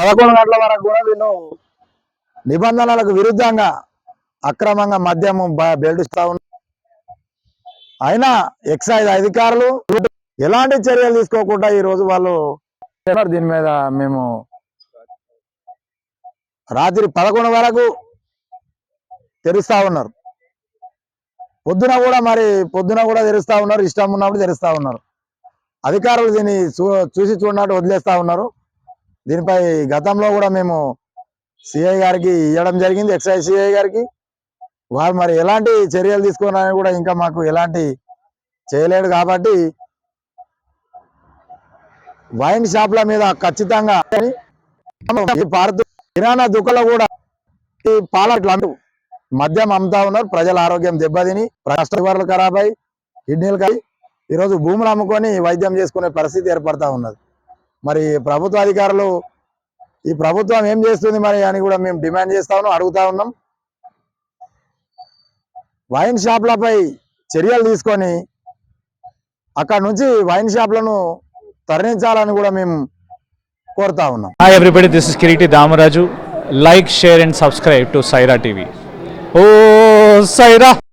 11 గంటల వరకు కూడా వీళ్ళు నిబంధనలకు విరుద్ధంగా అక్రమంగా మద్యము బెల్టిస్తా ఉన్నారు. అయినా ఎక్సైజ్ అధికారులు ఎలాంటి చర్యలు తీసుకోకుండా ఈ రోజు వాళ్ళు దీని మీద మేము రాత్రి 11 వరకు తెరుస్తా ఉన్నారు. పొద్దున కూడా తెరుస్తా ఉన్నారు. ఇష్టం ఉన్నప్పుడు తెరుస్తా ఉన్నారు. అధికారులు దీన్ని చూసి చూడనట్టు వదిలేస్తా ఉన్నారు. దీనిపై గతంలో కూడా మేము సిఐ గారికి ఇవ్వడం జరిగింది, ఎక్సైజ్ సిఐ గారికి. వారు మరి ఎలాంటి చర్యలు తీసుకున్నారని కూడా ఇంకా మాకు ఎలాంటి చేయలేడు. కాబట్టి వైన్ షాప్ల మీద ఖచ్చితంగా కిరాణా దుకాణాలు కూడా పాలట్లు మద్యం అమ్ముతా ఉన్నారు. ప్రజల ఆరోగ్యం దెబ్బతిని కస్టమర్లు ఖరాబ్ అయి కిడ్నీలు కాయి ఈరోజు భూములు అమ్ముకొని వైద్యం చేసుకునే పరిస్థితి ఏర్పడతా ఉన్నది. మరి ప్రభుత్వ అధికారులు ఈ ప్రభుత్వం ఏం చేస్తుంది మరి అని కూడా మేము డిమాండ్ చేస్తా ఉన్నాం, అడుగుతా ఉన్నాం. వైన్ షాప్లపై చర్యలు తీసుకొని అక్కడ నుంచి వైన్ షాప్లను తరలించాలని కూడా మేము కోరుతా ఉన్నాం. Hi everybody, this is Kiriti Damaraju. Like, share and subscribe to Saira TV. Oh Saira!